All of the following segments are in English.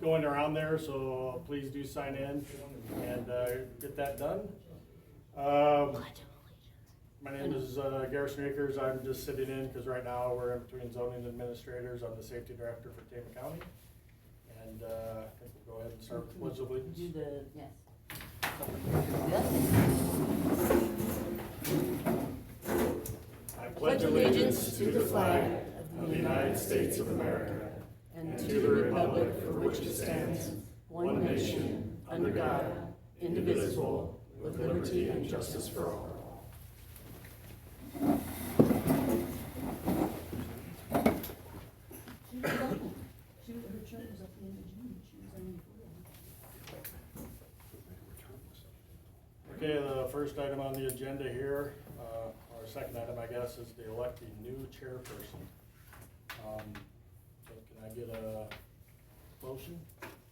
going around there, so please do sign in and get that done. My name is Garrison Akers. I'm just sitting in because right now we're in between zoning administrators. I'm the safety director for Tama County. And I think we'll go ahead and start with pledge of allegiance. Do the, yes. I pledge allegiance to the flag of the United States of America and to the republic for which it stands, one nation, under God, indivisible, with liberty and justice for all. Okay, the first item on the agenda here, or second item, I guess, is the electing new chairperson. So can I get a motion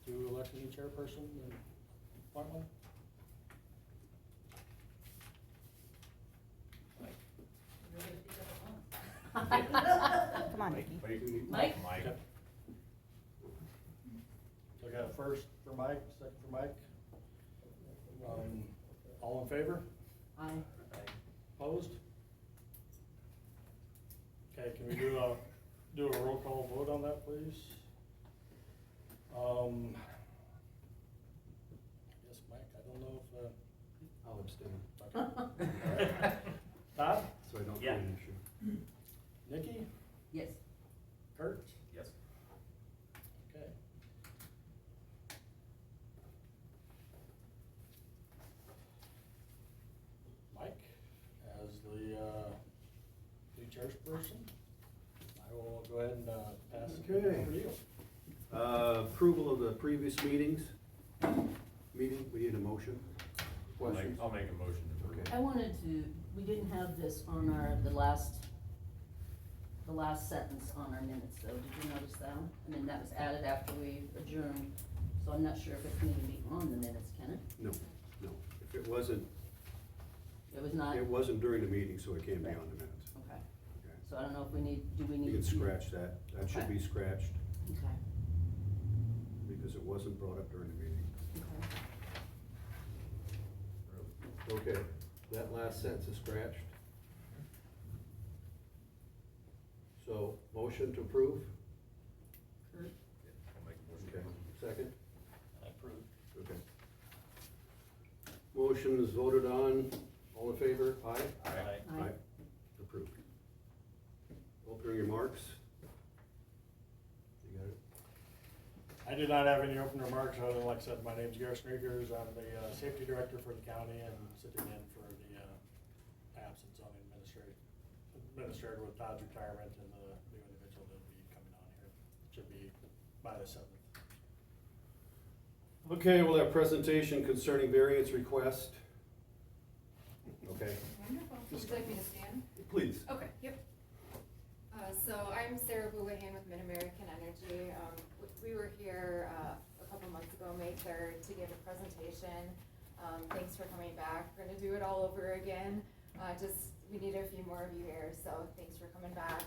to elect a new chairperson in Portland? Come on, Nikki. Mike? Okay. So I got a first for Mike, second for Mike. All in favor? Aye. Opposed? Okay, can we do a roll call vote on that, please? Yes, Mike, I don't know if, I'll abstain, Todd? so I don't Yeah. get an issue. Nikki? Yes. Kurt? Yes. Okay. Mike, as the new chairperson, I will go ahead and pass it over Okay. to you. Approval of the previous meeting, we need a motion. Questions? I'll make a motion to approve. Okay. I wanted to, we didn't have this on the last sentence on our minutes though, did you notice that? I mean, that was added after we adjourned, so I'm not sure if it can even be on the minutes, can it? No, no, if it wasn't, It was not? it wasn't during the meeting, so it can't be on the minutes. Okay, Okay. so I don't know if we need, do we need? You can to- scratch that, that should Okay. be scratched, Okay, because it wasn't brought up during the meeting. okay. Okay, that last sentence is scratched. So, motion to approve, Kurt? I'll make a motion to okay, approve. second? I approve. Okay. Motion is voted on, all in favor, aye? Aye. Aye. Approved. Opening remarks? You got it? I do not have any open remarks, other than, like I said, my name's Garrison Akers. I'm the safety director for the county and sitting in for the absence on the administrator with Todd's retirement and the new individual that will be coming on here. Should be by the 7th. Okay, we'll have presentation concerning variance request. Okay, Wonderful. Would you like me to stand? please. Okay, yep. So I'm Sarah Bougahan with Mid-American Energy. We were here a couple months ago, May 3rd, to give a presentation. Thanks for coming back. We're gonna do it all over again. We need a few more of you here, so thanks for coming back.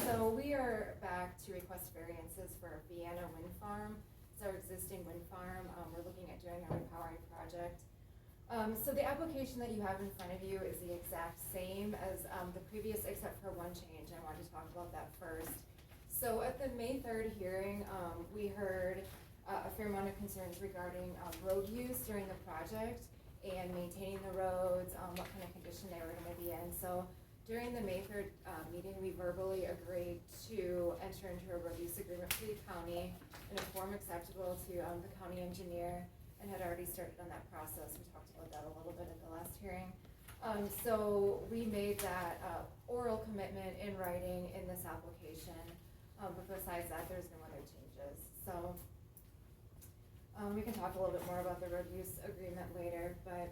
So we are back to request variances for Vienna Wind Farm. It's our existing wind farm. We're looking at doing a repowering project. So the application that you have in front of you is the exact same as the previous, except for one change. I wanted to talk about that first. So at the May 3rd hearing, we heard a fair amount of concerns regarding road use during the project and maintaining the roads, what kind of condition they were gonna be in. So during the May 3rd meeting, we verbally agreed to enter into a road use agreement for the county in a form acceptable to the county engineer, and had already started on that process. We talked about that a little bit at the last hearing. So we made that oral commitment in writing in this application, but besides that, there's no other changes. So we can talk a little bit more about the road use agreement later, but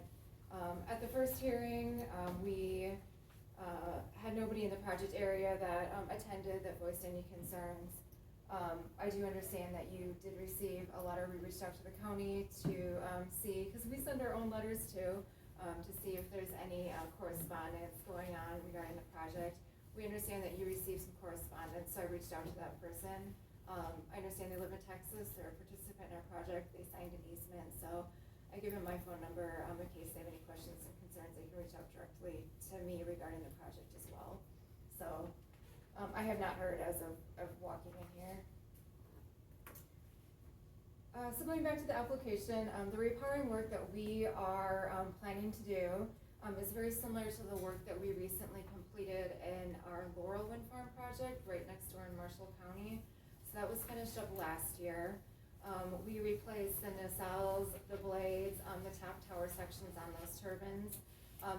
at the first hearing, we had nobody in the project area that attended that voiced any concerns. I do understand that you did receive a letter. We reached out to the county to see, because we send our own letters too, to see if there's any correspondence going on regarding the project. We understand that you received some correspondence, so I reached out to that person. I understand they live in Texas, they're a participant in our project, they signed an easement, so I give them my phone number, in case they have any questions and concerns, they can reach out directly to me regarding the project as well. So, I have not heard as of walking in here. So going back to the application, the repowering work that we are, planning to do, is very similar to the work that we recently completed in our Laurel Wind Farm project right next door in Marshall County. So that was finished up last year. We replaced the nacelles, the blades, the top tower sections on those turbines.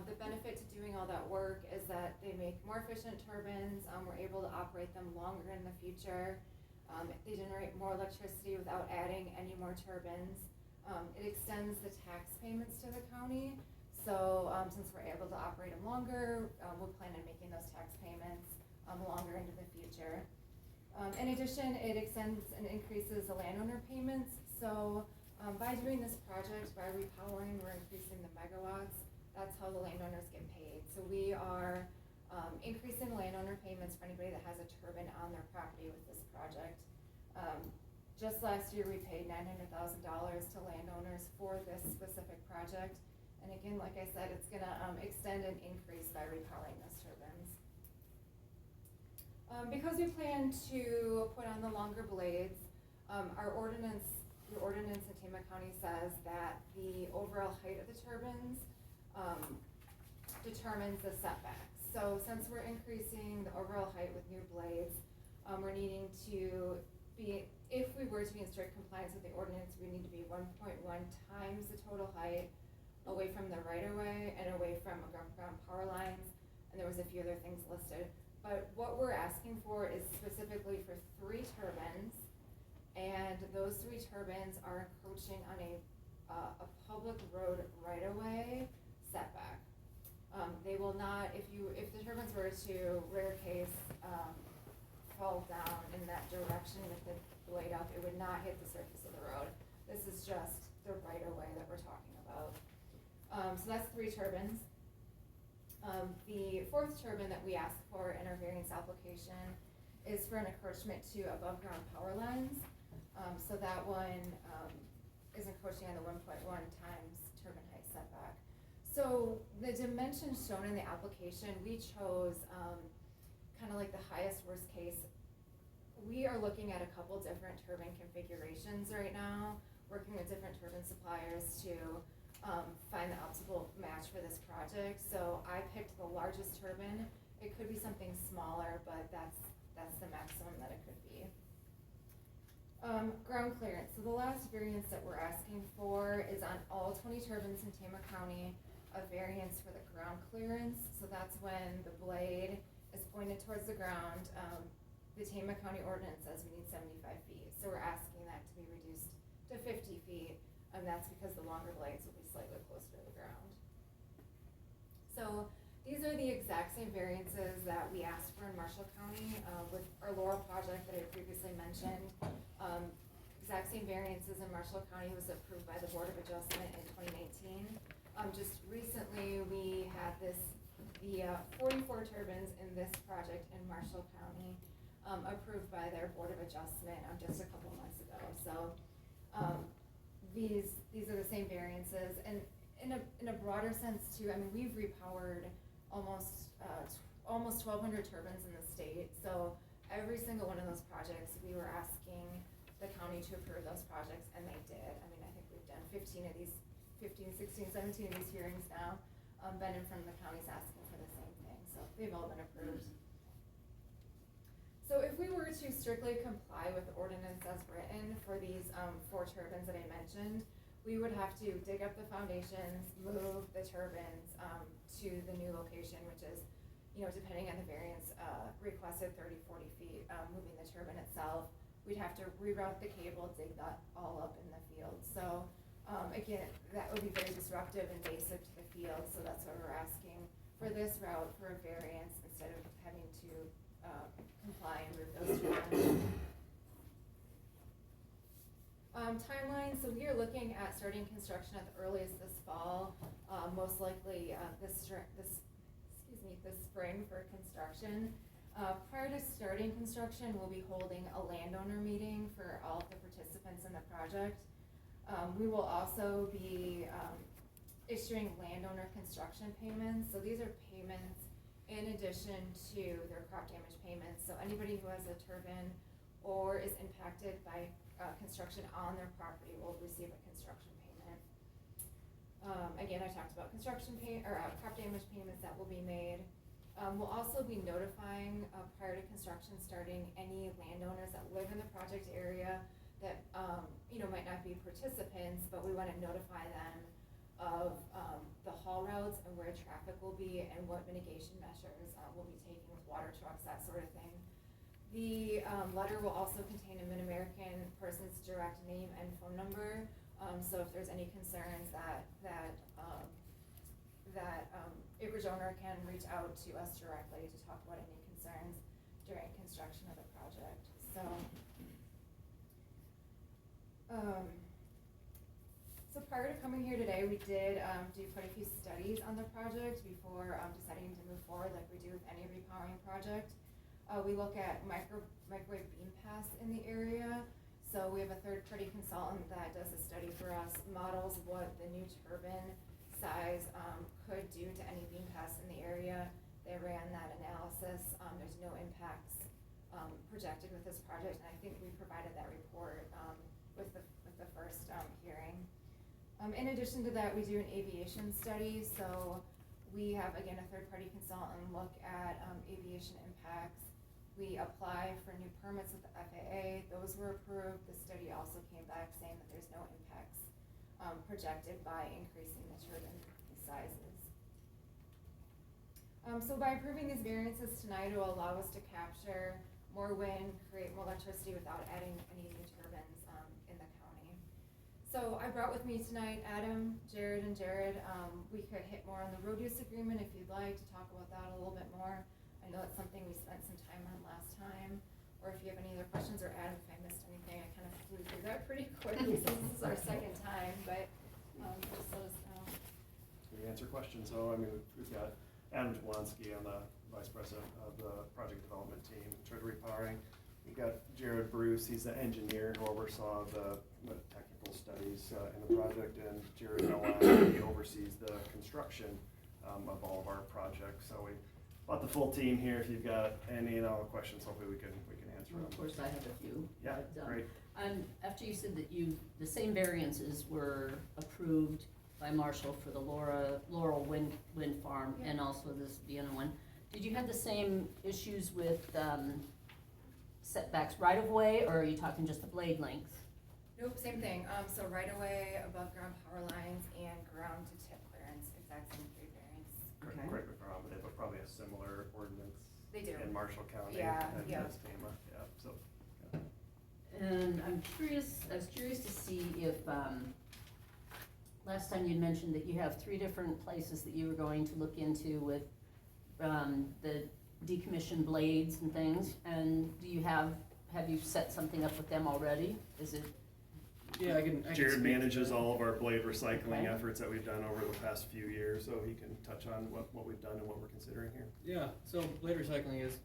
The benefit to doing all that work is that they make more efficient turbines, we're able to operate them longer in the future. They generate more electricity without adding any more turbines. It extends the tax payments to the county. So, since we're able to operate them longer, we plan on making those tax payments, longer into the future. In addition, it extends and increases the landowner payments. So, by doing this project, by repowering, we're increasing the megawatts. That's how the landowners get paid. So we are, increasing landowner payments for anybody that has a turbine on their property with this project. Just last year, we paid $900,000 to landowners for this specific project. And again, like I said, it's gonna extend and increase by repowering those turbines. Because we plan to put on the longer blades, our ordinance, the ordinance in Tama County says that the overall height of the turbines determines the setbacks. So since we're increasing the overall height with new blades, we're needing to be, if we were to be in strict compliance with the ordinance, we need to be 1.1 times the total height away from the right-of-way and away from ground power lines, and there was a few other things listed. But what we're asking for is specifically for 3 turbines, and those 3 turbines are encroaching on a public road right-of-way setback. They will not, if the turbines were to, rare case, fall down in that direction with the blade up, it would not hit the surface of the road. This is just the right-of-way that we're talking about. So that's 3 turbines. The 4th turbine that we asked for in our variance application is for an encroachment to above ground power lines. So that one is encroaching on the 1.1 times turbine height setback. So the dimensions shown in the application, we chose kind of like the highest worst case. We are looking at a couple different turbine configurations right now, working with different turbine suppliers to find the optimal match for this project. So I picked the largest turbine. It could be something smaller, but that's the maximum that it could be. Ground clearance. So the last variance that we're asking for is on all 20 turbines in Tama County, a variance for the ground clearance. So that's when the blade is pointed towards the ground. The Tama County ordinance says we need 75 feet. So we're asking that to be reduced to 50 feet. And that's because the longer blades will be slightly closer to the ground. So these are the exact same variances that we asked for in Marshall County with our Laurel project that I previously mentioned. Exact same variances in Marshall County was approved by the Board of Adjustment in 2019. Just recently we had the 44 turbines in this project in Marshall County approved by their Board of Adjustment just a couple months ago. So these are the same variances, and in a broader sense too. I mean, we've repowered almost 1,200 turbines in the state. So every single one of those projects, we were asking the county to approve those projects, and they did. I mean, I think we've done 15 of these, 15, 16, 17 of these hearings now. Ben and from the county's asking for the same thing, so they've all been approved. So if we were to strictly comply with the ordinance as written for these 4 turbines that I mentioned, we would have to dig up the foundations, move the turbines to the new location, which is, depending on the variance, requested 30, 40 feet, moving the turbine itself. We'd have to reroute the cable, dig that all up in the field. So again, that would be very disruptive and invasive to the field, so that's why we're asking for this route for a variance instead of having to comply and move those turbines. Timeline, so we are looking at starting construction at the earliest this fall, most likely this spring for construction. Prior to starting construction, we'll be holding a landowner meeting for all of the participants in the project. We will also be issuing landowner construction payments. So these are payments in addition to their crop damage payments. So anybody who has a turbine or is impacted by construction on their property will receive a construction payment. Again, I talked about construction crop damage payments that will be made. We'll also be notifying prior to construction starting any landowners that live in the project area that might not be participants, but we want to notify them of the haul routes and where traffic will be and what mitigation measures we'll be taking with water trucks, that sort of thing. The letter will also contain a Mid-American person's direct name and phone number. So if there's any concerns that acreage owner can reach out to us directly to talk about any concerns during construction of the project. So, so prior to coming here today, we did do quite a few studies on the project before deciding to move forward like we do with any repowering project. We look at microwave beam pass in the area. So we have a third-party consultant that does a study for us, models what the new turbine size could do to any beam pass in the area. They ran that analysis. There's no impacts projected with this project, and I think we provided that report with the first hearing. In addition to that, we do an aviation study. So we have, again, a third-party consultant look at aviation impacts. We apply for new permits with the FAA. Those were approved. The study also came back saying that there's no impacts projected by increasing the turbine sizes. So by approving these variances tonight, it will allow us to capture more wind, create more electricity without adding any new turbines in the county. So I brought with me tonight Adam, Jared, and Jared. We could hit more on the road use agreement if you'd like to talk about that a little bit more. I know it's something we spent some time on last time, or if you have any other questions, or Adam, if I missed anything, I kind of flew through that pretty quickly since this is our second time, but just let us know. We answer questions. So, I mean, we've got Adam Jablonski on the Vice President of the Project Development Team in charge of repowering. We've got Jared Bruce, he's the engineer who oversaw the technical studies in the project, and Jared Nolan, he oversees the construction of all of our projects. So we about the full team here. If you've got any and all questions, hopefully we can answer them. Of course, I have a few. Yeah, but, great. After you said that the same variances were approved by Marshall for the Laurel Wind Farm, Yeah. and also this Vienna one, did you have the same issues with setbacks right of way, or are you talking just the blade length? Nope, same thing. So right away, above ground power lines, and ground to tip clearance, exact same three variants. Okay. Correct me if I'm wrong, but they have probably a similar ordinance They do. in Marshall County. Yeah, and yeah. as Tama, yeah, so. And I was curious to see if, last time you mentioned that you have 3 different places that you were going to look into with the decommissioned blades and things, and have you set something up with them already? Is it? Yeah, I can Jared speak to manages that. all of our blade recycling Okay. efforts that we've done over the past few years, so he can touch on what we've done and what we're considering here. Yeah, so blade recycling is,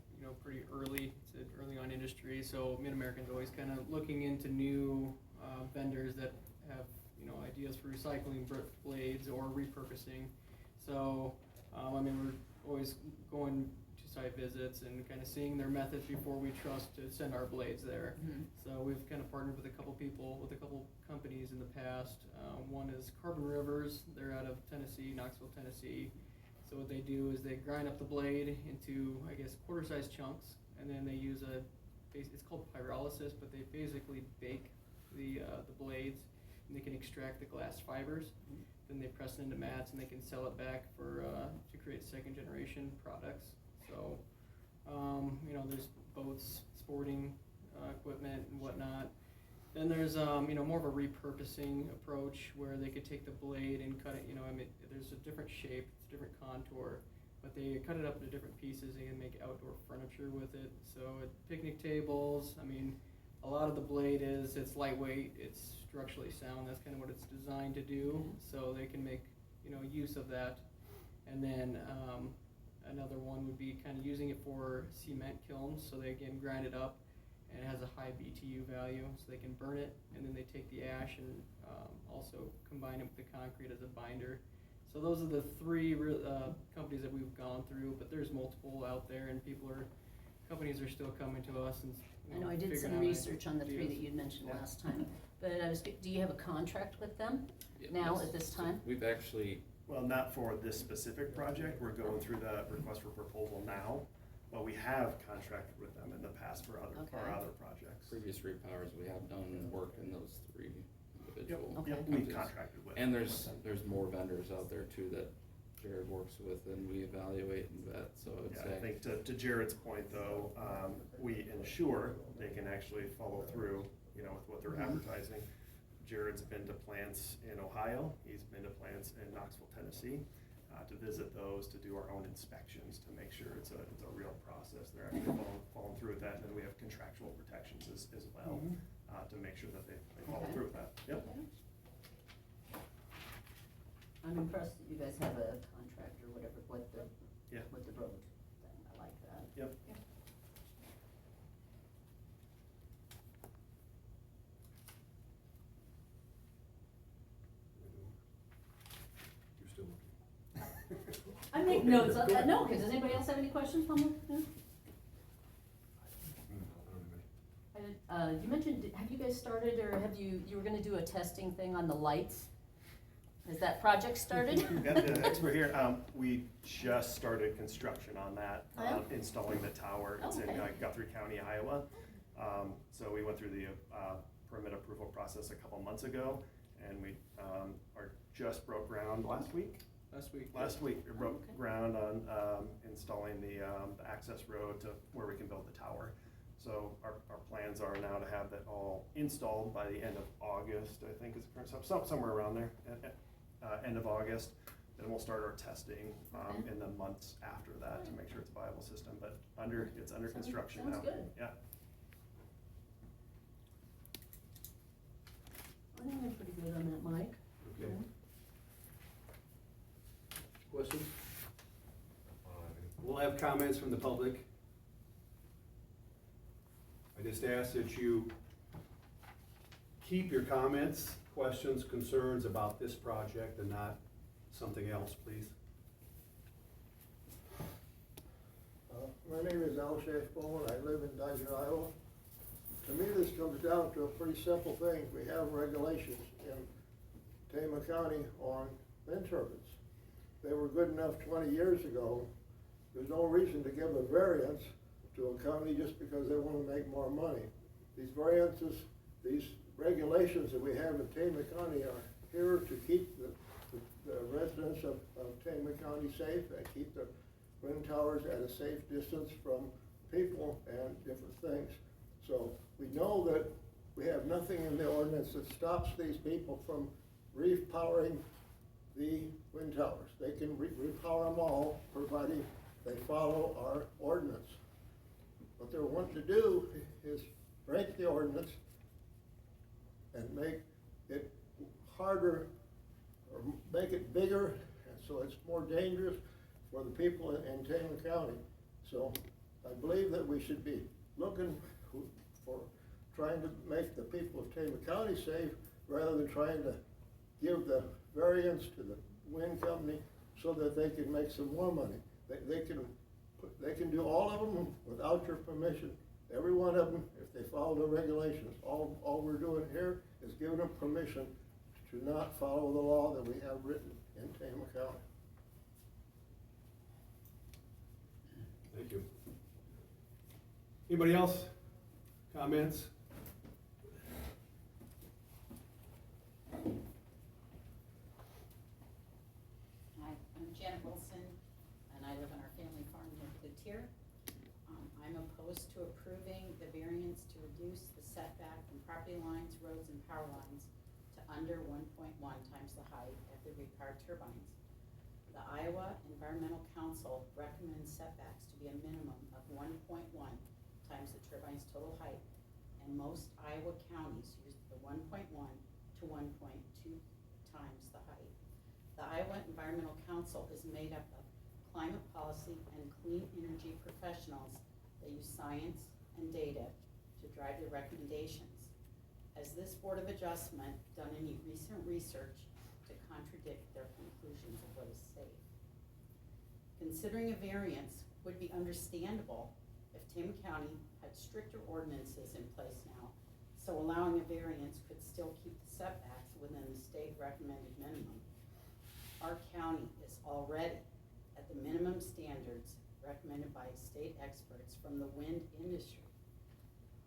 pretty early. It's an early on industry, so Mid-American's always kind of looking into new vendors that have, ideas for recycling blades or repurposing. So, we're always going to site visits and kind of seeing their methods before we trust to send our blades there. Mhm. So we've kind of partnered with a couple companies in the past. One is Carbon Rivers. They're out of Tennessee, Knoxville, Tennessee. So what they do is they grind up the blade into, quarter-sized chunks, and then they use it's called pyrolysis, but they basically bake the blades, and they can extract the glass fibers. Then they press it into mats, and they can sell it back to create second-generation products. So, there's boats, sporting equipment, and whatnot. Then there's, more of a repurposing approach where they could take the blade and cut it, there's a different shape, it's a different contour, but they cut it up into different pieces and make outdoor furniture with it. So at picnic tables, a lot of the blade it's lightweight, it's structurally sound, that's kind of what it's designed to do. So they can make, use of that. And then Another one would be kind of using it for cement kilns, so they again grind it up, and it has a high BTU value, so they can burn it, and then they take the ash and also combine it with the concrete as a binder. So those are the three companies that we've gone through, but there's multiple out there, and companies are still coming to us and, I know I did figuring some out research on the three ideas. that you'd mentioned Yeah. last time, but do you have a contract with them Yeah, now yes. at this So time? We've actually, Well, not for this specific project, we're going through the request for proposal now, but we have contracted with them in the past for other Okay. projects. previous repowers, we have done work in those three individual Okay. Yep, companies. we've contracted with. And with them. there's more vendors out there too that Jared works with and we evaluate and vet, so I'd Yeah, I say. think to Jared's point though, we ensure they can actually follow through, with what they're advertising. Jared's been to plants in Ohio, he's been to plants in Knoxville, Tennessee, to visit those, to do our own inspections, to make sure it's a real process. They're actually following through with that, and then we have contractual protections as well, to make sure that they follow Okay. through with that. Yep. Okay. I'm impressed that you guys have a contract or whatever, with the road thing, I like that. Yep. You're still looking. I make notes of that, no, 'cause does anybody else have any questions on the, you mentioned, have you guys started, or you were gonna do a testing thing on the lights? Has that project started? Got the expert here. We just started construction on that, Oh, yeah? installing the tower. It's in Okay. Guthrie County, Iowa. So we went through the permit approval process a couple months ago, and we are just broke ground last week. Last week. We broke Okay. ground on installing the access road to where we can build the tower. So our plans are now to have that all installed by the end of August, I think is the current, somewhere around there, end of August. Then we'll start our testing Okay. in the months after that to make sure it's a viable system, but it's under Sounds- construction now. sounds good. Yeah. I think they're pretty good on that, Mike. Okay. Questions? We'll have comments from the public. I just ask that you keep your comments, questions, concerns about this project and not something else, please. My name is Al Shafbo, and I live in Dodger, Iowa. To me, this comes down to a pretty simple thing. We have regulations in Tama County on wind turbines. They were good enough 20 years ago. There's no reason to give a variance to a county just because they want to make more money. These variances, these regulations that we have in Tama County are here to keep the residents of Tama County safe and keep the wind towers at a safe distance from people and different things. So we know that we have nothing in the ordinance that stops these people from repowering the wind towers. They can repower them all, providing they follow our ordinance. What they're wanting to do is break the ordinance and make it harder, or make it bigger, and so it's more dangerous for the people in Tama County. So I believe that we should be looking for trying to make the people of Tama County safe rather than trying to give the variance to the wind company so that they can make some more money. They can do all of them without your permission, every one of them, if they follow the regulations. All we're doing here is giving them permission to not follow the law that we have written in Tama County. Thank you. Anybody else? Comments? Hi, I'm Janet Wilson, and I live on our family farm near Cloutier. I'm opposed to approving the variance to reduce the setback from property lines, roads, and power lines to under 1.1 times the height of the required turbines. The Iowa Environmental Council recommends setbacks to be a minimum of 1.1 times the turbine's total height, and most Iowa counties use the 1.1 to 1.2 times the height. The Iowa Environmental Council is made up of climate policy and clean energy professionals that use science and data to drive their recommendations. Has this Board of Adjustment done any recent research to contradict their conclusions of what is safe? Considering a variance would be understandable if Tama County had stricter ordinances in place now, so allowing a variance could still keep the setbacks within the state recommended minimum. Our county is already at the minimum standards recommended by state experts from the wind industry.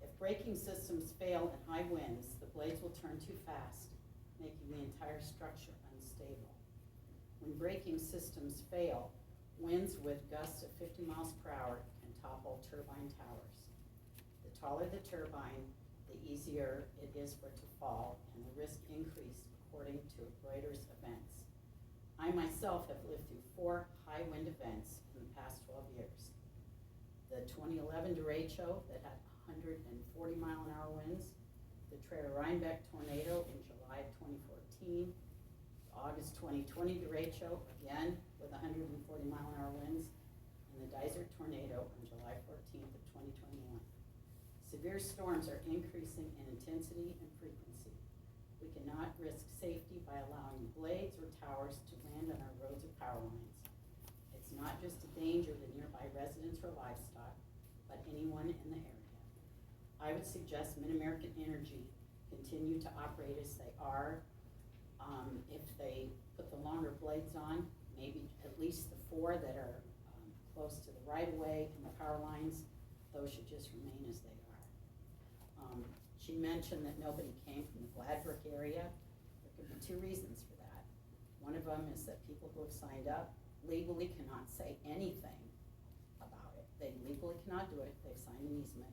If braking systems fail in high winds, the blades will turn too fast, making the entire structure unstable. When braking systems fail, winds with gusts of 50 miles per hour can topple turbine towers. The taller the turbine, the easier it is for it to fall, and the risk increased according to Reuters events. I myself have lived through 4 high wind events in the past 12 years. The 2011 derecho that had 140 mile an hour winds, the Rhinebeck tornado in July of 2014, the August 2020 derecho, again with 140 mile an hour winds, and the Desert tornado on July 14th of 2021. Severe storms are increasing in intensity and frequency. We cannot risk safety by allowing blades or towers to land on our roads or power lines. It's not just a danger to nearby residents or livestock, but anyone in the area. I would suggest Mid-American Energy continue to operate as they are. If they put the longer blades on, maybe at least the 4 that are close to the right-of-way and the power lines, those should just remain as they are. She mentioned that nobody came from the Gladbrook area. There could be 2 reasons for that. One of them is that people who have signed up legally cannot say anything about it. They legally cannot do it. They've signed an easement.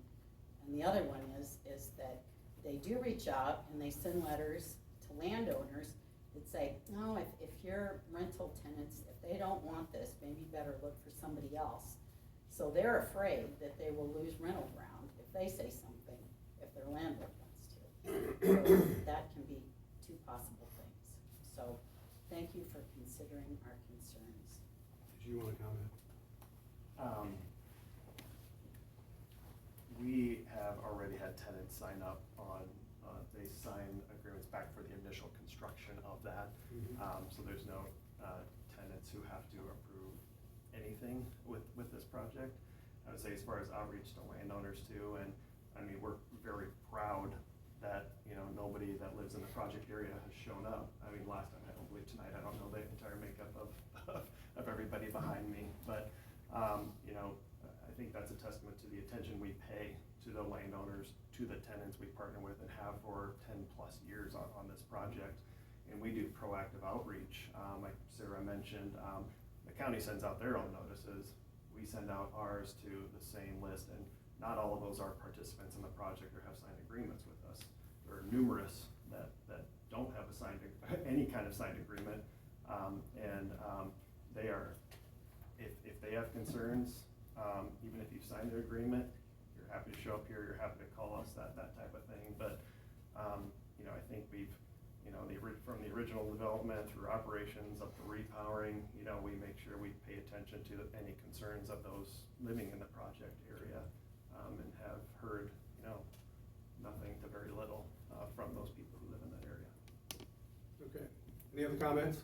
And the other one is that they do reach out and they send letters to landowners that say, no, if your rental tenants, if they don't want this, maybe you better look for somebody else. So they're afraid that they will lose rental ground if they say something, if their landlord wants to. So that can be 2 possible things. So thank you for considering our concerns. Did you want to comment? We have already had tenants sign up on, they sign agreements back for the initial construction of that. So there's no tenants who have to approve anything with this project. I would say as far as outreach to landowners too, and I mean, we're very proud that, you know, nobody that lives in the project area has shown up. I mean, last time, I don't believe tonight, I don't know the entire makeup of everybody behind me, but, you know, I think that's a testament to the attention we pay to the landowners, to the tenants we partner with and have for 10 plus years on this project. And we do proactive outreach. Like Sarah mentioned, the county sends out their own notices. We send out ours to the same list, and not all of those are participants in the project or have signed agreements with us. There are numerous that don't have a signed, any kind of signed agreement. They are, if they have concerns, even if you've signed an agreement, you're happy to show up here, you're happy to call us, that type of thing. But, you know, I think we've, you know, from the original development through operations up to repowering, you know, we make sure we pay attention to any concerns of those living in the project area, and have heard, you know, nothing to very little from those people who live in that area. Okay. Any other comments?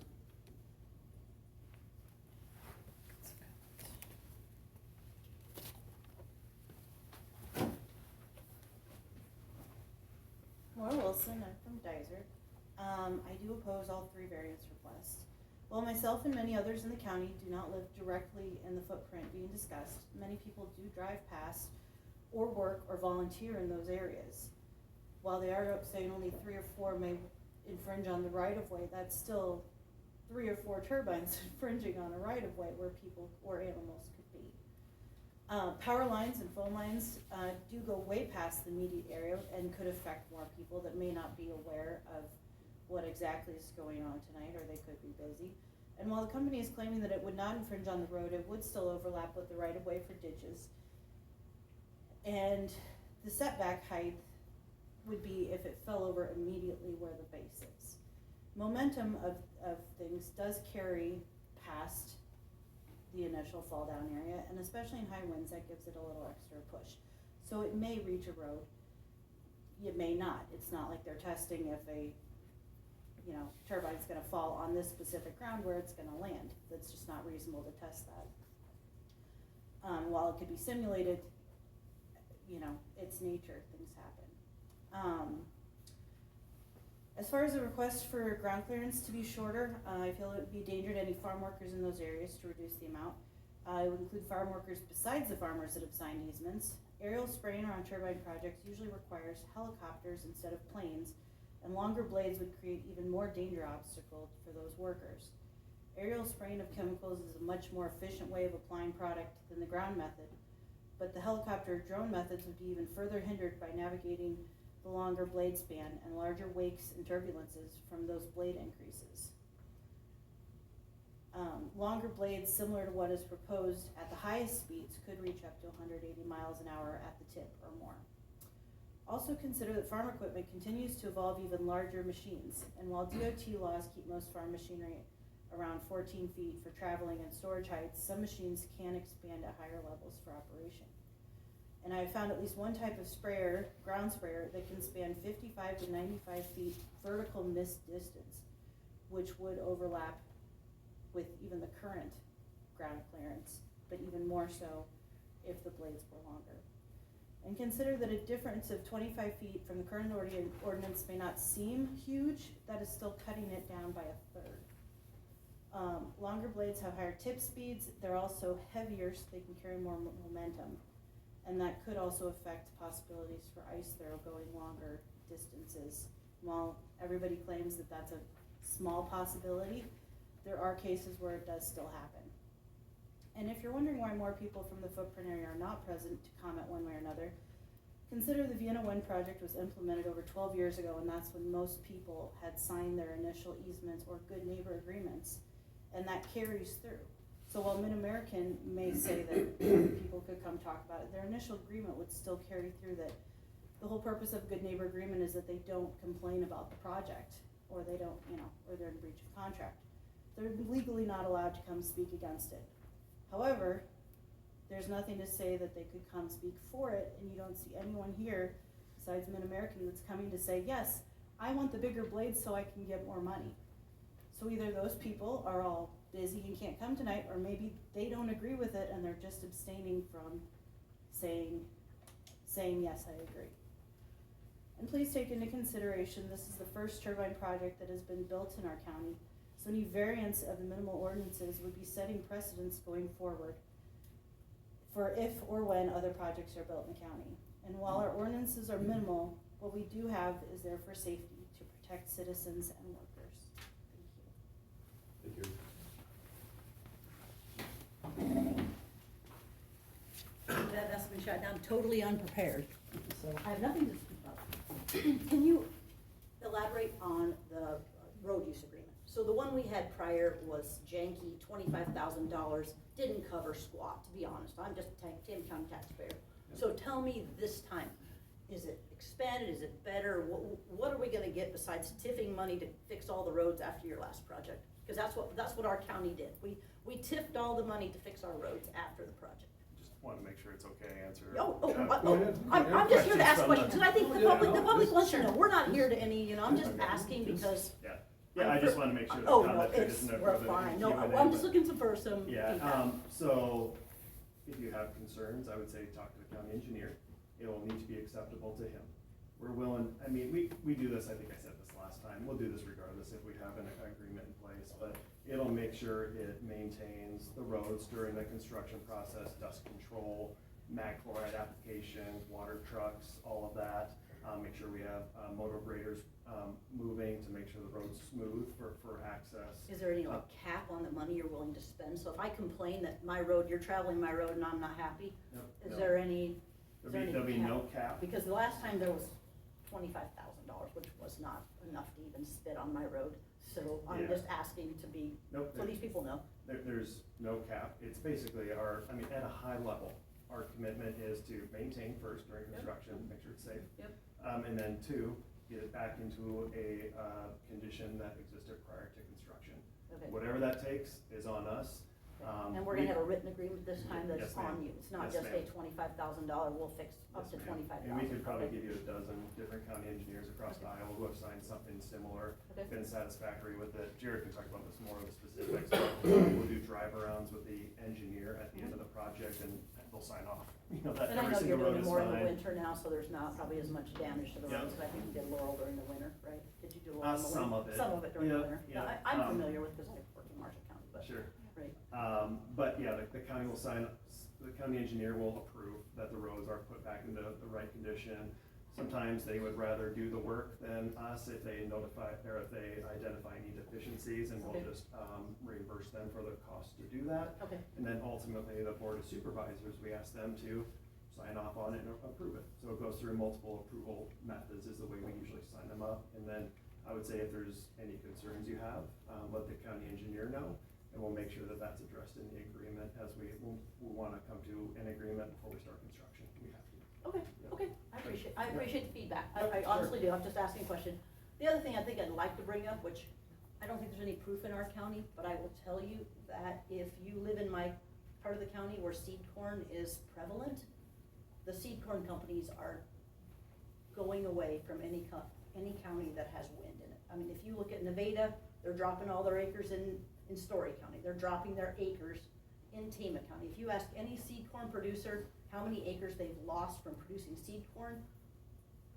Laura Wilson, I'm from Dizer. I do oppose all 3 variance requests. While myself and many others in the county do not live directly in the footprint being discussed, many people do drive past or work or volunteer in those areas. While they are saying only 3 or 4 may infringe on the right-of-way, that's still 3 or 4 turbines infringing on a right-of-way where people or animals could be. Power lines and phone lines do go way past the immediate area and could affect more people that may not be aware of what exactly is going on tonight, or they could be busy. And while the company is claiming that it would not infringe on the road, it would still overlap with the right-of-way for ditches. And the setback height would be if it fell over immediately where the base is. Momentum of things does carry past the initial fall down area, and especially in high winds, that gives it a little extra push. So it may reach a road, it may not. It's not like they're testing if a, you know, turbine's gonna fall on this specific ground where it's gonna land. That's just not reasonable to test that. While it could be simulated, you know, it's nature, things happen. As far as the request for ground clearance to be shorter, I feel it would be a danger to any farm workers in those areas to reduce the amount. It would include farm workers besides the farmers that have signed easements. Aerial spraying around turbine projects usually requires helicopters instead of planes, and longer blades would create even more danger obstacle for those workers. Aerial spraying of chemicals is a much more efficient way of applying product than the ground method, but the helicopter or drone methods would be even further hindered by navigating the longer blade span and larger wakes and turbulences from those blade increases. Longer blades similar to what is proposed at the highest speeds could reach up to 180 miles an hour at the tip or more. Also consider that farm equipment continues to evolve even larger machines, and while DOT laws keep most farm machinery around 14 feet for traveling and storage heights, some machines can expand at higher levels for operation. And I have found at least one type of sprayer, ground sprayer, that can span 55 to 95 feet vertical mist distance, which would overlap with even the current ground clearance, but even more so if the blades were longer. And consider that a difference of 25 feet from the current ordinance may not seem huge, that is still cutting it down by a third. Longer blades have higher tip speeds, they're also heavier so they can carry more momentum. And that could also affect possibilities for ice throw going longer distances. While everybody claims that that's a small possibility, there are cases where it does still happen. And if you're wondering why more people from the footprint area are not present to comment one way or another, consider the Vienna Wind project was implemented over 12 years ago, and that's when most people had signed their initial easements or good neighbor agreements, and that carries through. So while Mid-American may say that people could come talk about it, their initial agreement would still carry through, that the whole purpose of good neighbor agreement is that they don't complain about the project, or they don't, you know, or they're in breach of contract. They're legally not allowed to come speak against it. However, there's nothing to say that they could come speak for it, and you don't see anyone here besides Mid-American that's coming to say, yes, I want the bigger blades so I can get more money. So either those people are all busy and can't come tonight, or maybe they don't agree with it and they're just abstaining from saying yes, I agree. And please take into consideration, this is the first turbine project that has been built in our county, so any variance of the minimal ordinances would be setting precedents going forward for if or when other projects are built in the county. And while our ordinances are minimal, what we do have is there for safety to protect citizens and workers. Thank you. Thank you. That must have been shot down totally unprepared, so I have nothing to speak about. Can you elaborate on the road use agreement? So the one we had prior was janky, $25,000, didn't cover squat, to be honest. I'm just a Tama County taxpayer. So tell me this time, is it expanded, is it better? What are we gonna get besides tiffing money to fix all the roads after your last project? Because that's what our county did. We tipped all the money to fix our roads after the project. Just want to make sure it's okay to answer. I'm just here to ask questions, and I think the public wants to know. Sure. We're not here to any, I'm just asking because. Yeah, I just want to make sure that Oh, not no, that there isn't a we're further fine. No, Q&A, I'm just but- looking for some Yeah, feedback. so if you have concerns, I would say talk to the county engineer. It will need to be acceptable to him. We're willing, I mean, we do this, I think I said this last time, we'll do this regardless if we have an agreement in place, but it'll make sure it maintains the roads during the construction process, dust control, mag chloride application, water trucks, all of that. Make sure we have motor graders moving to make sure the road's smooth for access. Is there any like cap on the money you're willing to spend? So if I complain that my road, you're traveling my road and I'm not happy, is there any? There'll be no cap. Because the last time there was $25,000, which was not enough to even spit on my road. So I'm just asking to be, so these people know. There's no cap. It's basically at a high level, our commitment is to maintain first during construction, make sure it's safe. Yep. And then two, get it back into a condition that existed prior to construction. Okay. Whatever that takes is on us. And we're gonna have a written agreement this time that's Yes, ma'am. on you, it's not Yes, just a ma'am. $25,000, we'll fix up Yes, to ma'am. $25,000. And we could probably give you a dozen different county engineers across Iowa who have signed something similar, Okay. been satisfactory with it. Jared can talk about this more of the specifics, but we'll do drive arounds with the engineer at the end of the project and they'll sign off. You know, that And I every know single you're road doing is it more in the fine. winter now, so there's not probably as much damage to the Yeah. roads, but I think you did Laurel during the winter, right? Did you do Laurel in the winter? Some of it. Some of it during the Yeah, winter. yeah. Yeah, I'm Um, familiar with, because I work in Marshall County, but, Sure. right. But yeah, the county will sign, the county engineer will approve that the roads are put back into the right condition. Sometimes they would rather do the work than us if they notify, or if they identify any deficiencies, and we'll Okay. just reimburse them for the cost to do that. Okay. And then ultimately, the board of supervisors, we ask them to sign off on it and approve it. So it goes through multiple approval methods is the way we usually sign them up. And then I would say if there's any concerns you have, let the county engineer know, and we'll make sure that that's addressed in the agreement as we wanna come to an agreement before we start construction. We have to. Okay, Yeah. okay, I appreciate the feedback, I Sure. honestly do, I'm just asking a question. The other thing I think I'd like to bring up, which I don't think there's any proof in our county, but I will tell you that if you live in my part of the county where seed corn is prevalent, the seed corn companies are going away from any county that has wind in it. I mean, if you look at Nevada, they're dropping all their acres in Story County, they're dropping their acres in Tama County. If you ask any seed corn producer how many acres they've lost from producing seed corn,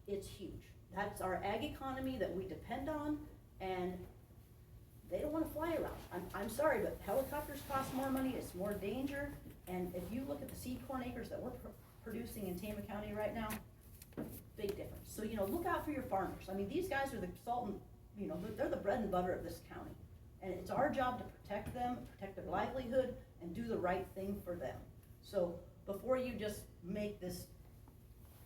it's huge. That's our ag economy that we depend on, and they don't wanna fly around. I'm sorry, but helicopters cost more money, it's more danger, and if you look at the seed corn acres that we're producing in Tama County right now, big difference. So, look out for your farmers. I mean, these guys are the salt and, they're the bread and butter of this county. And it's our job to protect them, protect their livelihood, and do the right thing for them. So, before you just make this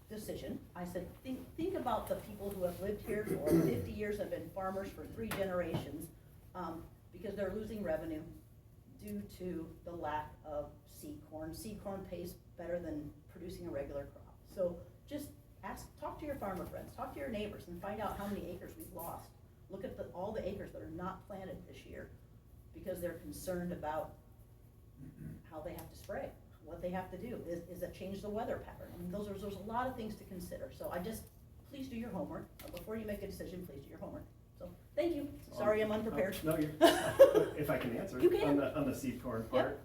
decision, I said, think about the people who have lived here for 50 years, have been farmers for 3 generations, because they're losing revenue due to the lack of seed corn. Seed corn pays better than producing a regular crop. So just talk to your farmer friends, talk to your neighbors, and find out how many acres we've lost. Look at all the acres that are not planted this year, because they're concerned about how they have to spray, what they have to do. Is it change the weather pattern? I mean, there's a lot of things to consider. So please do your homework. Before you make a decision, please do your homework. So, thank you. Sorry I'm unprepared. No, if I can answer. You can. On the seed corn part,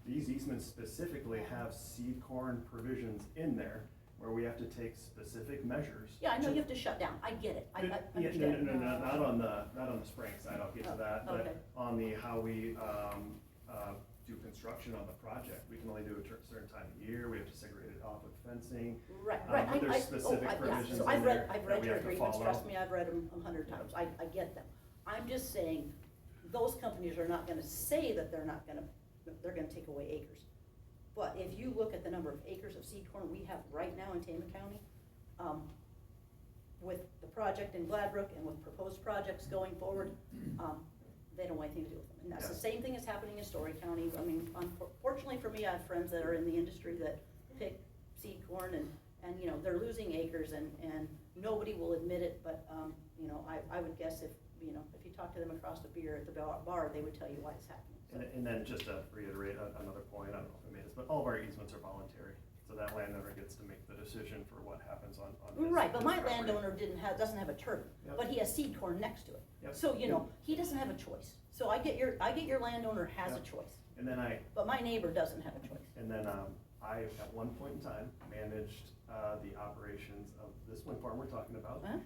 these easements specifically have seed corn provisions in there where we have to take specific measures. Yeah, I know you have to shut down. I get it. I Yeah, understand. no, not on the spraying side, I'll get to that, okay. but on the, how we, do construction on the project, we can only do a certain time of year, we have to segregate it off with fencing. Right. But there's specific provisions So in I've there read that we your have to agreements, follow. trust me, I've read them 100 times, I get them. I'm just saying, those companies are not gonna say that they're gonna take away acres. But if you look at the number of acres of seed corn we have right now in Tama County, with the project in Gladbrook and with proposed projects going forward, they don't want anything to do with them. And that's the same thing that's happening in Story County. I mean, unfortunately for me, I have friends that are in the industry that pick seed corn and they're losing acres and nobody will admit it, but, I would guess if you talk to them across the beer at the bar, they would tell you why it's happening. And then just to reiterate another point, I don't know if I made this, but all of our easements are voluntary. So that landowner gets to make the decision for what happens on his. Right, but his my property. landowner doesn't have a turbine, Yep. but he has seed corn next to it. Yep. So, he doesn't have a choice. So I get your landowner has a Yep. choice, And then but my neighbor doesn't have a choice. I, at one point in time, managed the operations of this wind farm we're talking about Huh?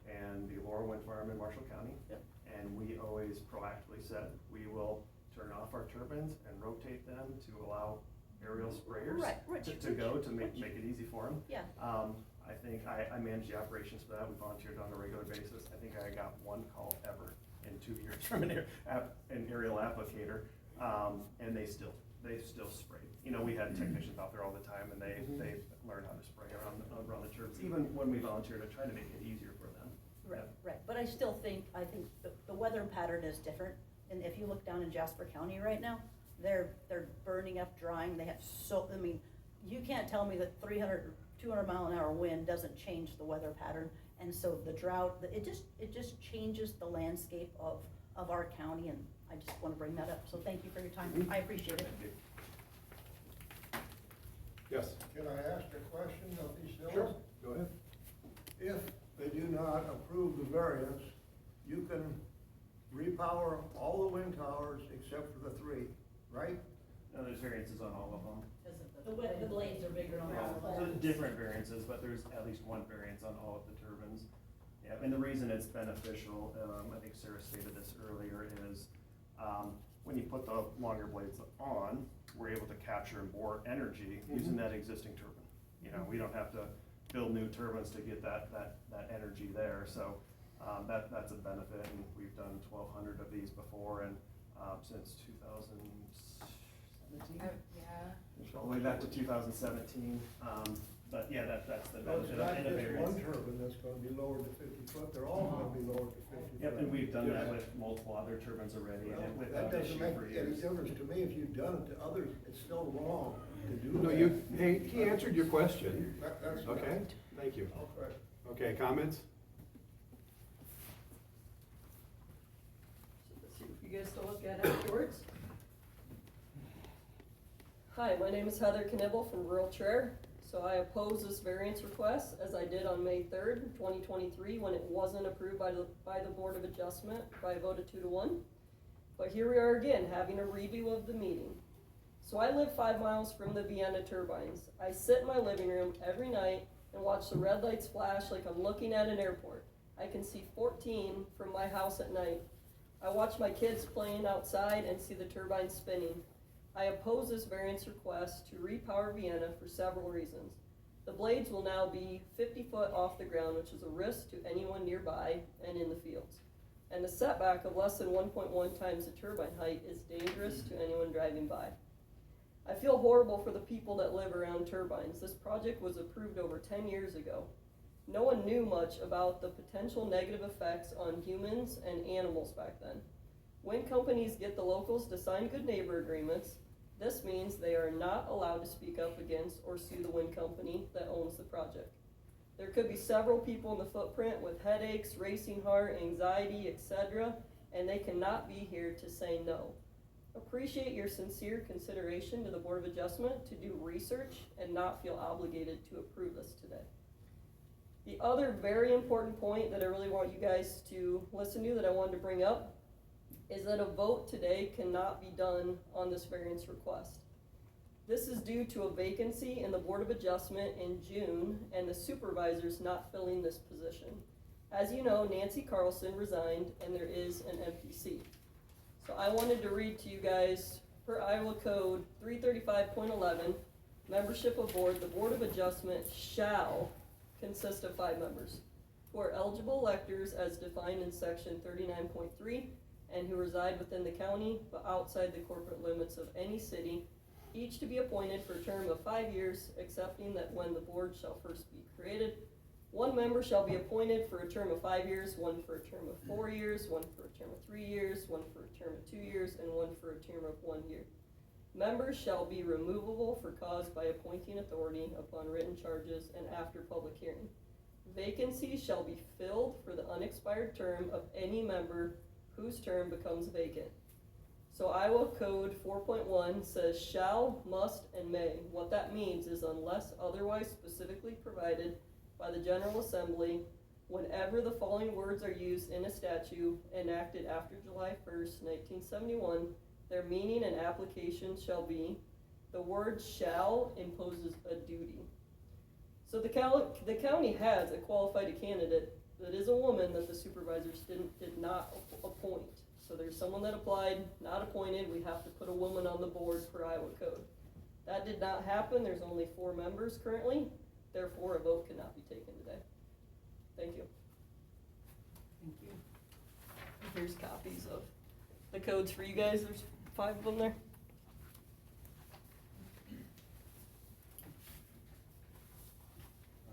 and the Laurel Wind Farm in Marshall County. Yep. And we always proactively said, we will turn off our turbines and rotate them to allow aerial sprayers Right, to go, to make it easy for them. Yeah. I think I manage the operations for that, we volunteered on a regular basis. I think I got one call ever in 2 years from an aerial applicator, and they still sprayed. We had technicians out there all the time, and they learned how to spray around the turbines, even when we volunteered to try to make it easier for them. Right, but I think the weather pattern is different, and if you look down in Jasper County right now, they're burning up, drying, they have you can't tell me that 300 or 200 mile an hour wind doesn't change the weather pattern, And so the drought, it just changes the landscape of our county, and I just wanna bring that up, so thank you for your time, I appreciate it. Yes, Can I ask a question of these fellows? sure, go ahead. If they do not approve the variance, you can repower all the wind towers except for the 3, right? No, there's variances on all of them. The blades are bigger on all So of them. different variances, but there's at least one variance on all of the turbines. Yeah, and the reason it's beneficial, I think Sarah stated this earlier, is, when you put the longer blades on, we're able to capture more energy using that existing turbine. You know, we don't have to build new turbines to get that energy there, so, that's a benefit, and we've done 1,200 of these before, and, since 2017. Yeah. All the way back to 2017, but yeah, that's the So it's benefit not of just variance. one turbine that's gonna be lowered to 50 foot, they're all gonna be lowered to 50 foot. Yep, and we've done that Yeah. with multiple other turbines already, Well, and that without doesn't issue make for any years. difference to me. If you've done it to others, it's still wrong to do No, that. he answered your question. That's. Okay, thank you. Okay. Okay, comments? Let's see if you guys still look at it afterwards. Hi, my name is Heather Knibble from rural Traer. So I oppose this variance request as I did on May 3rd, 2023, when it wasn't approved by the Board of Adjustment by a vote of 2-1. But here we are again, having a redo of the meeting. So I live 5 miles from the Vienna turbines. I sit in my living room every night and watch the red lights flash like I'm looking at an airport. I can see 14 from my house at night. I watch my kids playing outside and see the turbines spinning. I oppose this variance request to repower Vienna for several reasons. The blades will now be 50 foot off the ground, which is a risk to anyone nearby and in the fields. And the setback of less than 1.1 times the turbine height is dangerous to anyone driving by. I feel horrible for the people that live around turbines. This project was approved over 10 years ago. No one knew much about the potential negative effects on humans and animals back then. When companies get the locals to sign good neighbor agreements, this means they are not allowed to speak up against or sue the wind company that owns the project. There could be several people in the footprint with headaches, racing heart, anxiety, etc., and they cannot be here to say no. Appreciate your sincere consideration to the Board of Adjustment to do research and not feel obligated to approve this today. The other very important point that I really want you guys to listen to that I wanted to bring up is that a vote today cannot be done on this variance request. This is due to a vacancy in the Board of Adjustment in June and the supervisors not filling this position. As you know, Nancy Carlson resigned and there is an empty seat. So I wanted to read to you guys, per Iowa Code 335.11, membership of board, the Board of Adjustment shall consist of 5 members who are eligible electors as defined in section 39.3 and who reside within the county but outside the corporate limits of any city, each to be appointed for a term of 5 years, excepting that when the board shall first be created, 1 member shall be appointed for a term of 5 years, 1 for a term of 4 years, 1 for a term of 3 years, 1 for a term of 2 years, and 1 for a term of 1 year. Members shall be removable for cause by appointing authority upon written charges and after public hearing. Vacancies shall be filled for the unexpired term of any member whose term becomes vacant. So Iowa Code 4.1 says shall, must, and may. What that means is unless otherwise specifically provided by the General Assembly, whenever the following words are used in a statute enacted after July 1st, 1971, their meaning and application shall be, the word shall imposes a duty. So the county has a qualified candidate that is a woman that the supervisors did not appoint. So there's someone that applied, not appointed, we have to put a woman on the board per Iowa Code. That did not happen, there's only 4 members currently, therefore a vote cannot be taken today. Thank you. Thank you. Here's copies of the codes for you guys, there's 5 of them there.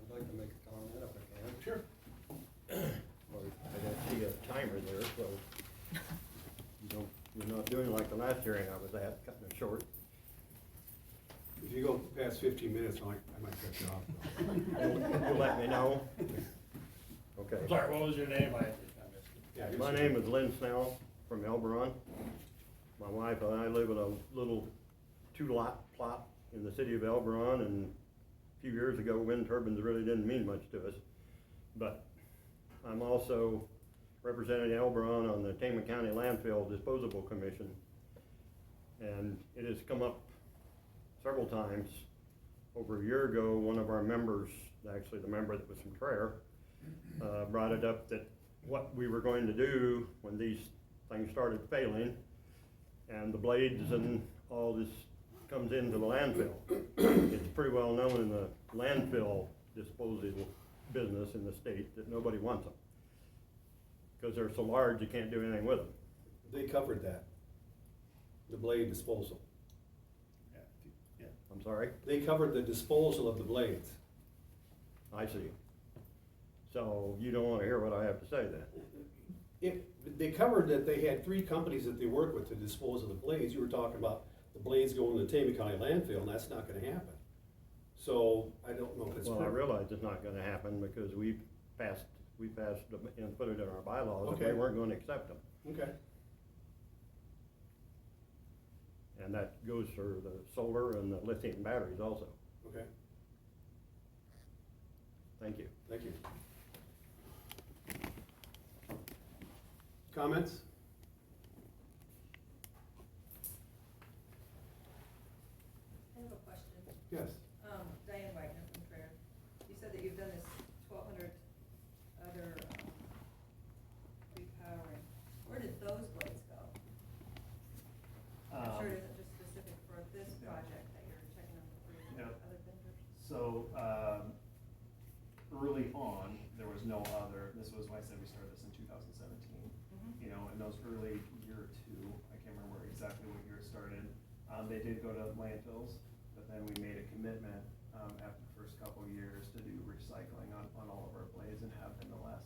I'd like to make a comment if I can. Sure. Well, I don't see a timer there, so you're not doing like the last hearing I was at, cutting it short. If you go past 15 minutes, I might cut you off. You'll let me know. Okay. I'm sorry, what was your name? I missed it. Yeah, My name is Lynn Snell from Elberon. My wife and I live in a little 2-lot plot in the city of Elberon, and a few years ago, wind turbines really didn't mean much to us. But I'm also representing Elberon on the Tama County Landfill Disposable Commission. And it has come up several times. Over a year ago, one of our members, actually the member that was from Traer, brought it up that what we were going to do when these things started failing and the blades and all this comes into the landfill. It's pretty well known in the landfill disposal business in the state that nobody wants them, because they're so large you can't do anything with them. They covered that, the blade disposal. Yeah. I'm sorry? They covered the disposal of the blades. I see. So you don't want to hear what I have to say then? They covered that they had 3 companies that they work with to dispose of the blades. You were talking about the blades going to the Tama County landfill, and that's not gonna happen. So, I don't know if it's. Well, I realize it's not gonna happen because we passed them and put it in our bylaws that we Okay. weren't gonna accept them. Okay. And that goes for the solar and the lithium batteries also. Okay, Thank you. thank you. Comments? I have a question. Yes. Diane Wagner from Traer. You said that you've done this 1,200 other repowering. Where did those blades go? I'm sure it isn't just specific for this project that you're checking on for Yeah. other vendors. So, early on, there was no other, this was why I said we started this in 2017. You know, in those early year or two, I can't remember exactly what year it started, they did go to landfills, but then we made a commitment, after the first couple of years to do recycling on all of our blades and have been the last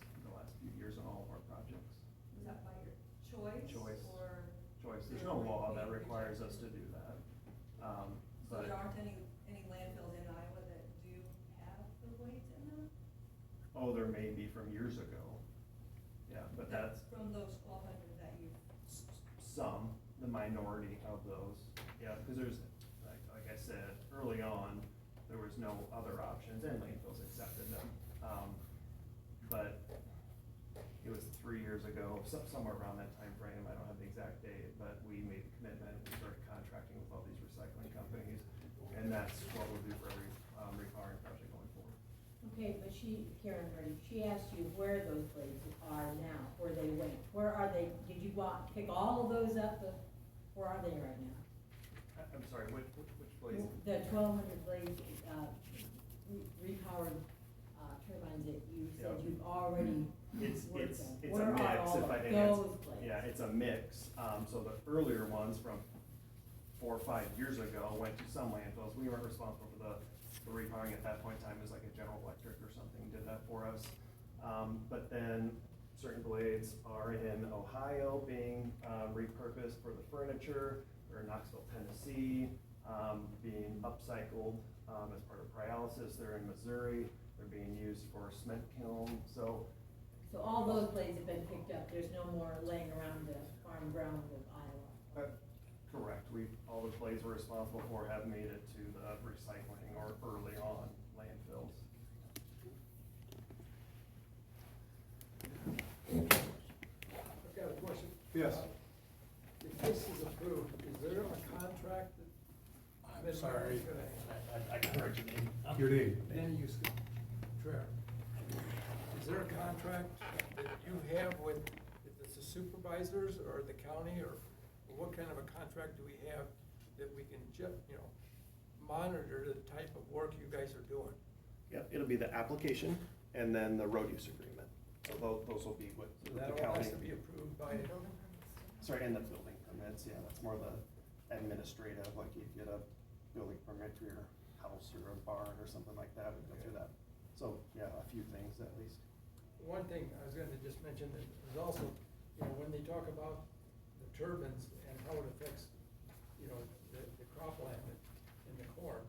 few years on all of our projects. Is that by your choice? Choice. Or? Choice, there's no law that requires us to do that. So But, there aren't any landfills in Iowa that do have the blades in them? oh, there may be from years ago, yeah, but that's From those 1,200 that you've. some, the minority of those, yeah, because there's, like I said, early on, there was no other options, and landfills accepted them. But it was 3 years ago, somewhere around that time frame. I don't have the exact date, but we made the commitment, we started contracting with all these recycling companies, and that's what we'll do for every, repowering project going forward. Okay, but Karen Hardy, she asked you where those blades are now, where they went. Where are they? Did you go out and pick all of those up? Where are they right now? I'm sorry, which blades? The 1,200 blades, repowered, turbines that you said Yeah. you've already It's worked on. a Where are mix, all if of I can those answer. blades? Yeah, it's a mix. So the earlier ones from 4 or 5 years ago went to some landfills. We weren't responsible for the repowering at that point in time. It was like a General Electric or something did that for us. But then certain blades are in Ohio being repurposed for the furniture. They're in Knoxville, Tennessee, being upcycled as part of Variances. They're in Missouri. They're being used for cement kiln. So all those blades have been picked up. There's no more laying around the farm ground of Iowa. correct. All the blades we're responsible for have made it to the recycling or early on landfills. I've got a question. Yes. If this is approved, is there a contract that? I'm sorry, I got heard your name. Your name? Danny Houston, Traer. Is there a contract that you have with, if it's the supervisors or the county, or what kind of a contract do we have that we can monitor the type of work you guys are doing? Yep, it'll be the application and then the road use agreement. So those will be with So the that all county. has to be approved by. Sorry, and the building permits, yeah, that's more the administrative, like you get a building permit for your house or a barn or something like that, we go through that. So, yeah, a few things at least. One thing I was gonna just mention that is also, when they talk about the turbines and how it affects, the cropland and the corn,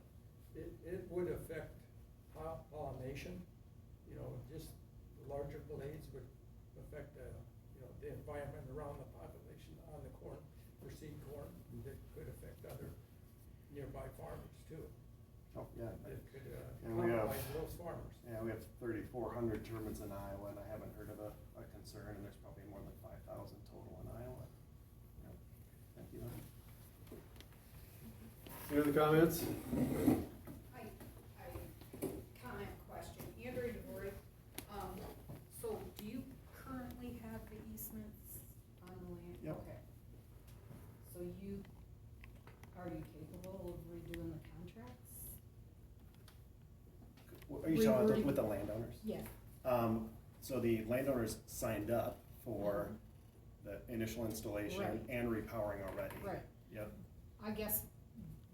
it would affect pollination, just the larger blades. environment around the population on the corn, for seed corn, that could affect other nearby farmers too. Oh, yeah. That could, And we have, compromise those farmers. yeah, we have 3,400 turbines in Iowa, and I haven't heard of a concern, and there's probably more than 5,000 total in Iowa. Yep. Thank you. Any other comments? Hi, comment, question, Andrea DeVore, so do you currently have the easements on the land? Yep. Okay. So are you capable of redoing the contracts? Are you talking about with the landowners? Yeah. So the landowners signed up for the initial installation Right. and repowering already. Right. Yep. I guess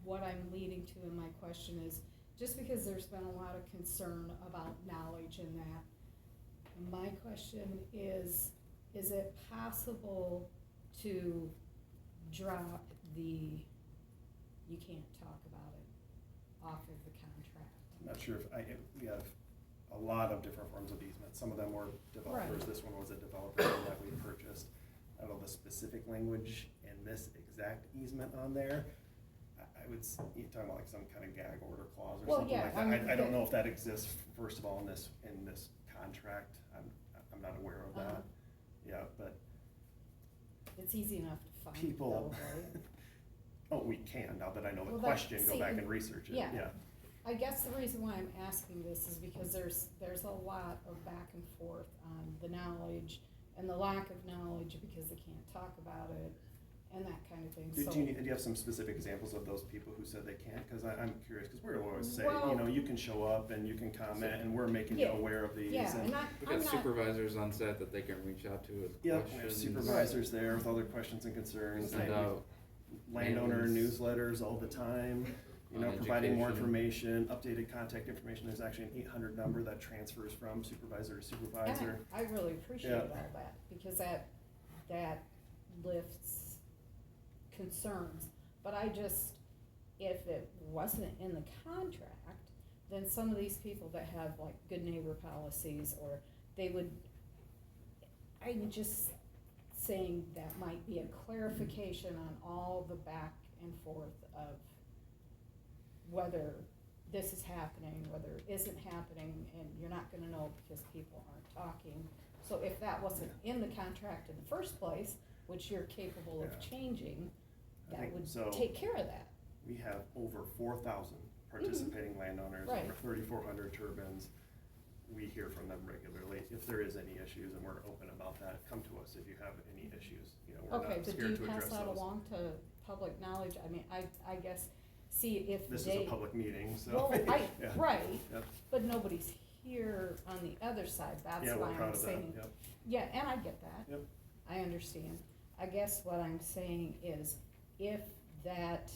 what I'm leading to in my question is, just because there's been a lot of concern about knowledge in that, my question is it possible to drop the, you can't talk about it, off of the contract? I'm not sure if we have a lot of different forms of easements. Some of them were developers. Right. This one was a developer that we purchased. I don't know the specific language in this exact easement on there. I would, you're talking about like some kind of gag order clause or Well, something yeah, like that. I mean, I don't know if that exists, first of all, in this contract. I'm not aware of that. Yeah, but It's easy enough to find people, though, right? oh, we can, now that I know the Well, question, go see, back and research it, yeah. yeah. I guess the reason why I'm asking this is because there's a lot of back and forth on the knowledge and the lack of knowledge because they can't talk about it and that kind of thing, so. Do you have some specific examples of those people who said they can't? Cause I'm curious, cause we're always say, Well- you know, you can show up and you can comment and we're making you Yeah. aware of these. Yeah, and- and We I'm got not, supervisors on set that they can reach out to with Yep, we have questions. supervisors there with other questions and concerns. Send and out landowner maintenance. newsletters all the time, you know, On providing more education. information, updated contact information. There's actually an 800 number that transfers from supervisor to supervisor. I really appreciate Yeah. all that, because that lifts concerns. But if it wasn't in the contract, then some of these people that have like good neighbor policies, or I'm just saying that might be a clarification on all the back and forth of whether this is happening, whether it isn't happening, and you're not gonna know because people aren't talking. So if that wasn't in the contract in the first place, which you're capable of Yeah. changing, I that think would so. take care of that. We have over 4,000 participating landowners, Right. over 3,400 turbines. We hear from them regularly. If there is any issues, and we're open about that, come to us if you have any issues. You know, we're Okay, not but do scared you to pass address that those. along to public knowledge? I mean, I guess, see if This is they. a public meeting, so. Well, yeah. right, Yep. but nobody's here on the other side, that's Yeah, why we're proud I'm of that, saying. yep. Yeah, and I get that. Yep. I understand. I guess what I'm saying is, if that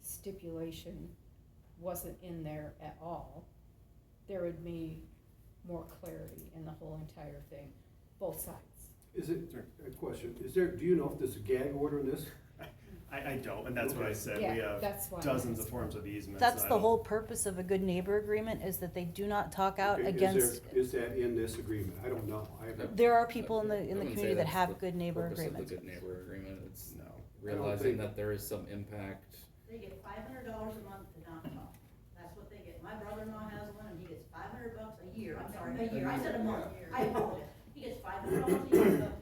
stipulation wasn't in there at all, there would be more clarity in the whole entire thing, both sides. Is it, a question, do you know if there's a gag order in this? I don't, and that's what I said. Yeah, We have that's why I'm dozens of asking. forms of easements. That's and I the don't- whole purpose of a good neighbor agreement, is that they do not talk out Okay, against. Is that in this agreement? I don't know. I haven't. There are people in the I wouldn't say community that that's have the good neighbor purpose of the agreements. good neighbor agreement, it's No. realizing think- that there is some impact. They get $500 a month to not talk. That's what they get. My brother-in-law has one, and he gets $500 a year. I'm sorry, a year. I said a month. I apologize. He gets $500 a year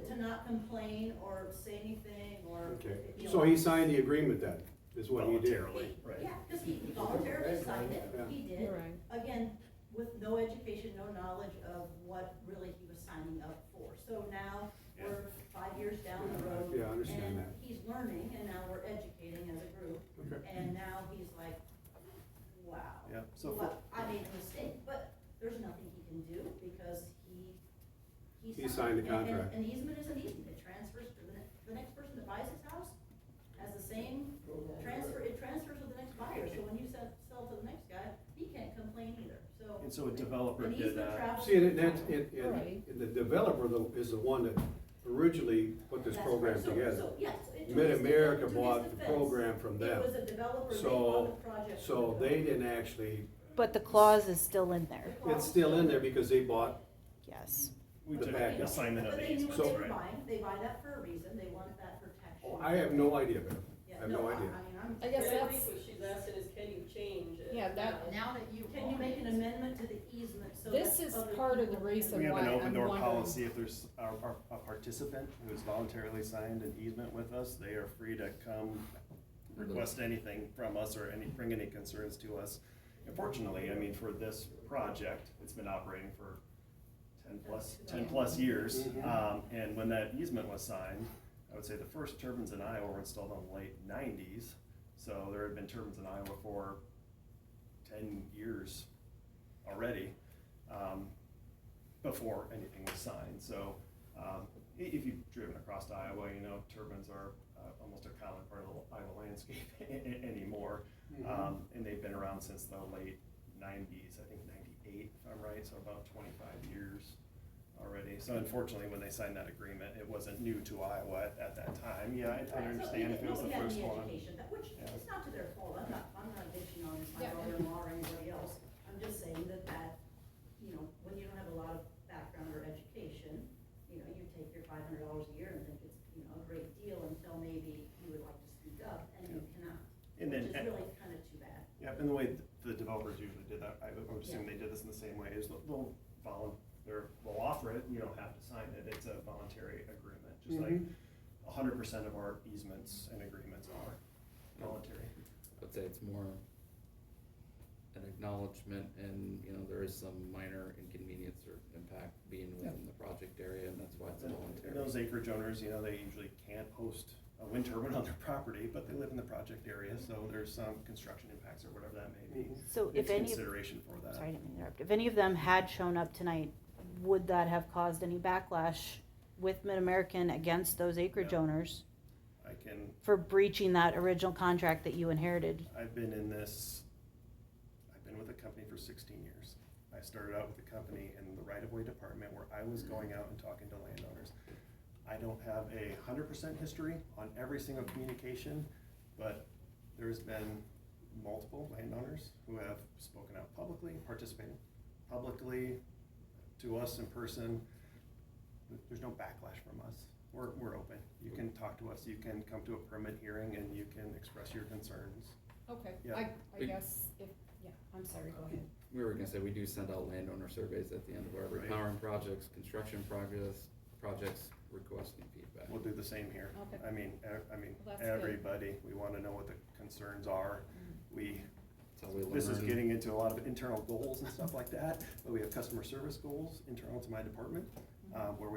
to not complain or say anything or. Okay, you know. so he signed the agreement then, is what he did? Voluntarily, right. Yeah, because he voluntarily signed it. Yeah. He did. You're right. Again, with no education, no knowledge of what really he was signing up for. So now Yeah. we're 5 years down the Yeah, road. yeah, I understand and that. he's learning, and now we're educating as a group. Okay. And now he's like, wow. Yeah, so Well, I made a mistake, but there's nothing he can do because He signed the And- contract. And easement is an easement. It transfers to the next person that buys his house has the same transfer, it transfers to the next buyer. So when you sell to the next guy, he can't complain either, so. And so a developer an did easement that. travels- See, and that's, Right. and the developer is the one that originally put this That's program right. So- together. so, yes, to his Mid-America defense- to bought his the defense, program from them. It was a developer, they So- bought the project. So from the they developer. didn't actually, But the clause is still in there. it's still in there because they bought Yes. We The took back. assignment of But the they knew easements, what they were right? buying, they buy that for a reason, they want that protection. Oh, I have no idea, man. Yeah, I have no idea. I mean, I'm. I guess I that's, think what she's asking is, can you change it? Yeah, that- Now that you Can you own make an it, amendment to the easement so that This is other part of the people can- reason We have an why open I'm door wondering. policy. If there's a participant who has voluntarily signed an easement with us, they are free to come request anything from us or bring any concerns to us. Unfortunately, I mean, for this project, it's been operating for 10 plus years. And when that easement was signed, I would say the first turbines in Iowa were installed in the late 90s. So there had been turbines in Iowa for 10 years already, before anything was signed. So if you've driven across Iowa, you know turbines are almost a common part of the Iowa landscape anymore. And they've been around since the late 90s, I think 98 if I'm right, so about 25 years already. So unfortunately, when they signed that agreement, it wasn't new to Iowa at that time. Yeah, I Right, understand if it was the nobody had first any one. education, which, Yeah. it's not to their fault, I'm not bitching on my Yeah. brother-in-law or anybody else. I'm just saying that, you know, when you don't have a lot of background or education, you know, you take your $500 a year and think it's, you know, a great deal until maybe you would like to speak up and you cannot. And then- Which is really kind of too bad. Yeah, and the way the developers usually did that, I would assume they did this in the same way, is they'll offer it, you don't have to sign it, it's a voluntary agreement, just like 100% of our easements and agreements are voluntary. I'd say it's more an acknowledgement and, you know, there is some minor inconvenience or impact being within the project area, and that's why it's And voluntary. those acreage owners, you know, they usually can't host a wind turbine on their property, but they live in the project area, so there's some construction impacts or whatever that may be. So if It's any of- consideration for that. Sorry, I didn't mean to interrupt. If any of them had shown up tonight, would that have caused any backlash with Mid-American against those acreage No. owners I can, for breaching that original contract that you inherited? I've been with the company for 16 years. I started out with the company in the right-of-way department where I was going out and talking to landowners. I don't have 100% history on every single communication, but there's been multiple landowners who have spoken out publicly, participated publicly to us in person. There's no backlash from us. We're open. You can talk to us, you can come to a permit hearing and you can express your concerns. Okay, Yeah. I guess if, yeah, I'm sorry, go ahead. We were gonna say, we do send out landowner surveys at the end of our Right. repowering projects, construction projects requesting feedback. We'll do the same here. Okay. I mean, Well, that's good. everybody, we wanna know what the concerns are. That's how we This is learn. getting into a lot of internal goals and stuff like that, but we have customer service goals internal to my department, where we